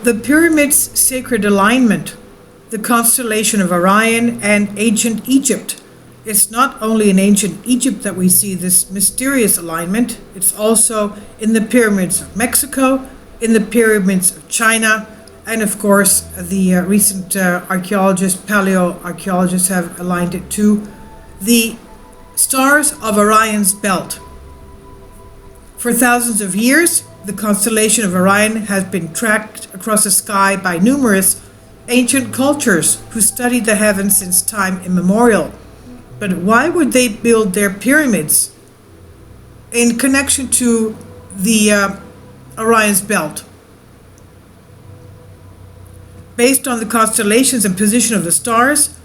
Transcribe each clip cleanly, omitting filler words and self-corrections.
The Pyramids' sacred alignment, the constellation of Orion, and ancient Egypt. It's not only in ancient Egypt that we see this mysterious alignment, it's also in the pyramids of Mexico, in the pyramids of China, and of course the recent paleoarchaeologists have aligned it to the stars of Orion's belt. For thousands of years, the constellation of Orion has been tracked across the sky by numerous ancient cultures who studied the heavens since time immemorial. But why would they build their pyramids in connection to the Orion's belt? Based on the constellations and position of the stars,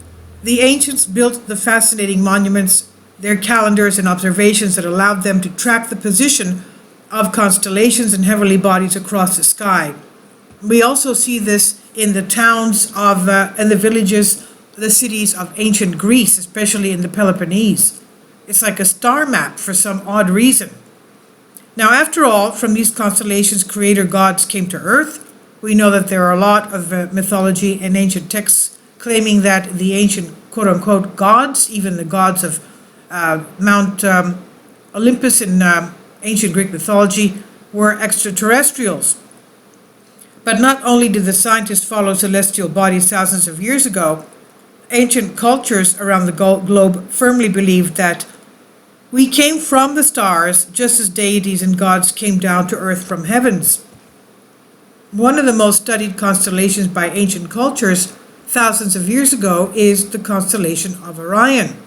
the ancients built the fascinating monuments, their calendars and observations that allowed them to track the position of constellations and heavenly bodies across the sky. We also see this in the towns of and the villages, the cities of ancient Greece, especially in the Peloponnese. It's like a star map for some odd reason. Now, after all, from these constellations, creator gods came to Earth. We know that there are a lot of mythology and ancient texts claiming that the ancient quote-unquote gods, even the gods of Mount Olympus in ancient Greek mythology, were extraterrestrials. But not only did the scientists follow celestial bodies thousands of years ago, ancient cultures around the globe firmly believed that we came from the stars just as deities and gods came down to earth from heavens. One of the most studied constellations by ancient cultures thousands of years ago is the constellation of Orion.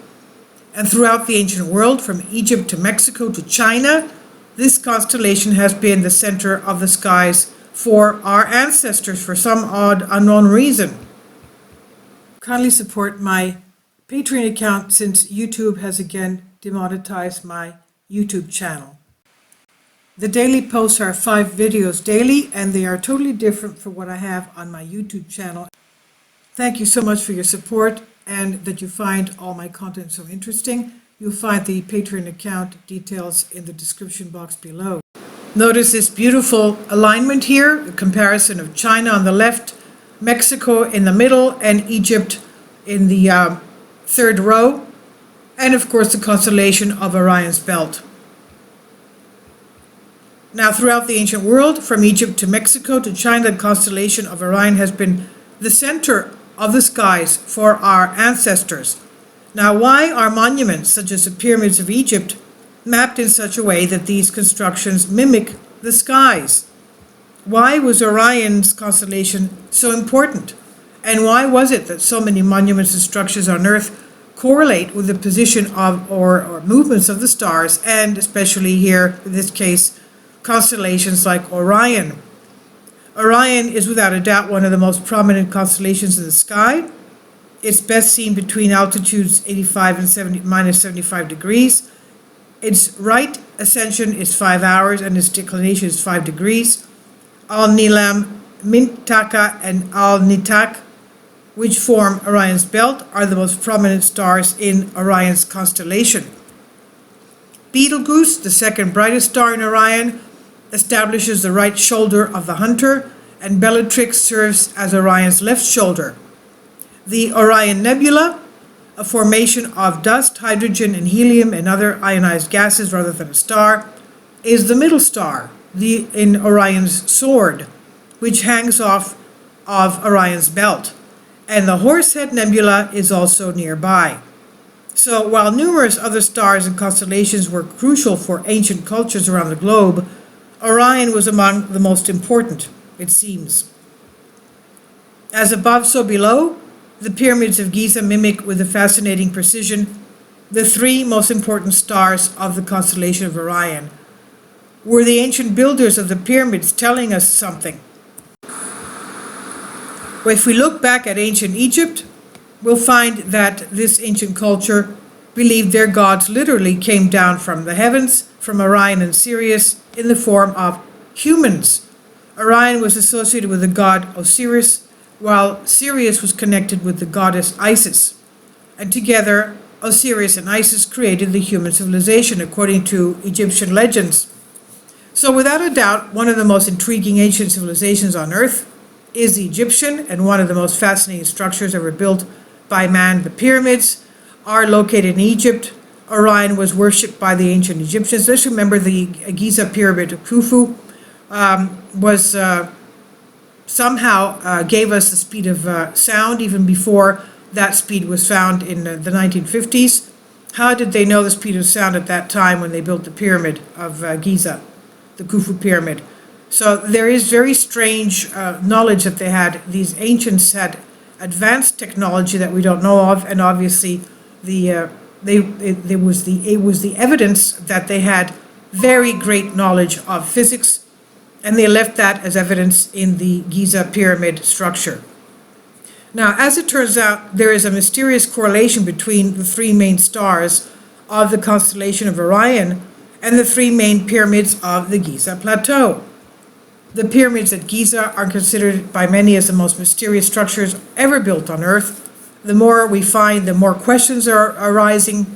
And throughout the ancient world, from Egypt to Mexico to China, this constellation has been the center of the skies for our ancestors for some odd, unknown reason. Kindly support my Patreon account since YouTube has again demonetized my YouTube channel. The daily posts are 5 videos daily, and they are totally different from what I have on my YouTube channel. Thank you so much for your support and that you find all my content so interesting. You'll find the Patreon account details in the description box below. Notice this beautiful alignment here, the comparison of China on the left, Mexico in the middle, and Egypt in the third row, and of course the constellation of Orion's belt. Now, throughout the ancient world, from Egypt to Mexico to China, the constellation of Orion has been the center of the skies for our ancestors. Now, why are monuments such as the Pyramids of Egypt mapped in such a way that these constructions mimic the skies? Why was Orion's constellation so important? And why was it that so many monuments and structures on Earth correlate with the position of or movements of the stars, and especially here, in this case, constellations like Orion? Orion is without a doubt one of the most prominent constellations in the sky. It's best seen between altitudes 85 and -75 degrees. Its right ascension is 5 hours and its declination is 5 degrees. Al-Nilam, Mintaka, and Al-Nitak, which form Orion's belt, are the most prominent stars in Orion's constellation. Betelgeuse, the second brightest star in Orion, establishes the right shoulder of the hunter, and Bellatrix serves as Orion's left shoulder. The Orion Nebula, a formation of dust, hydrogen, and helium and other ionized gases rather than a star, is the middle star in Orion's sword, which hangs off of Orion's belt. And the Horsehead Nebula is also nearby. So while numerous other stars and constellations were crucial for ancient cultures around the globe, Orion was among the most important, it seems. As above, so below, the pyramids of Giza mimic with a fascinating precision the 3 most important stars of the constellation of Orion. Were the ancient builders of the pyramids telling us something? Well, if we look back at ancient Egypt, we'll find that this ancient culture believed their gods literally came down from the heavens, from Orion and Sirius, in the form of humans. Orion was associated with the god Osiris, while Sirius was connected with the goddess Isis. And together, Osiris and Isis created the human civilization, according to Egyptian legends. So without a doubt, one of the most intriguing ancient civilizations on Earth, is the Egyptian, and one of the most fascinating structures ever built by man. The pyramids are located in Egypt. Orion was worshipped by the ancient Egyptians. Let's remember the Giza pyramid of Khufu was somehow gave us the speed of sound even before that speed was found in the 1950s. How did they know the speed of sound at that time when they built the pyramid of Giza, the Khufu pyramid? So there is very strange knowledge that they had. These ancients had advanced technology that we don't know of, and obviously it was the evidence that they had very great knowledge of physics, and they left that as evidence in the Giza pyramid structure. Now, as it turns out, there is a mysterious correlation between the three main stars of the constellation of Orion and the three main pyramids of the Giza Plateau. The pyramids at Giza are considered by many as the most mysterious structures ever built on Earth. The more we find, the more questions are arising.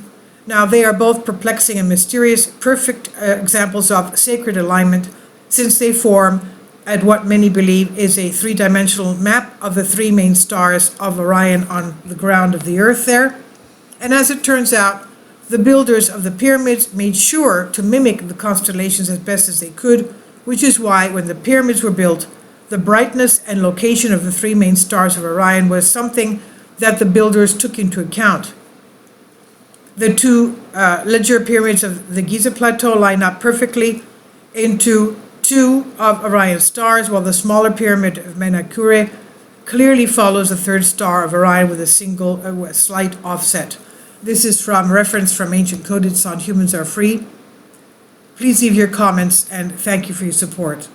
Now, they are both perplexing and mysterious, perfect examples of sacred alignment, since they form at what many believe is a three-dimensional map of the three main stars of Orion on the ground of the Earth there. And as it turns out, the builders of the pyramids made sure to mimic the constellations as best as they could, which is why when the pyramids were built, the brightness and location of the three main stars of Orion was something that the builders took into account. The two larger pyramids of the Giza Plateau line up perfectly into two of Orion's stars, while the smaller pyramid of Menkaure clearly follows the third star of Orion with a slight offset. This is from reference from ancient codices on Humans Are Free. Please leave your comments, and thank you for your support.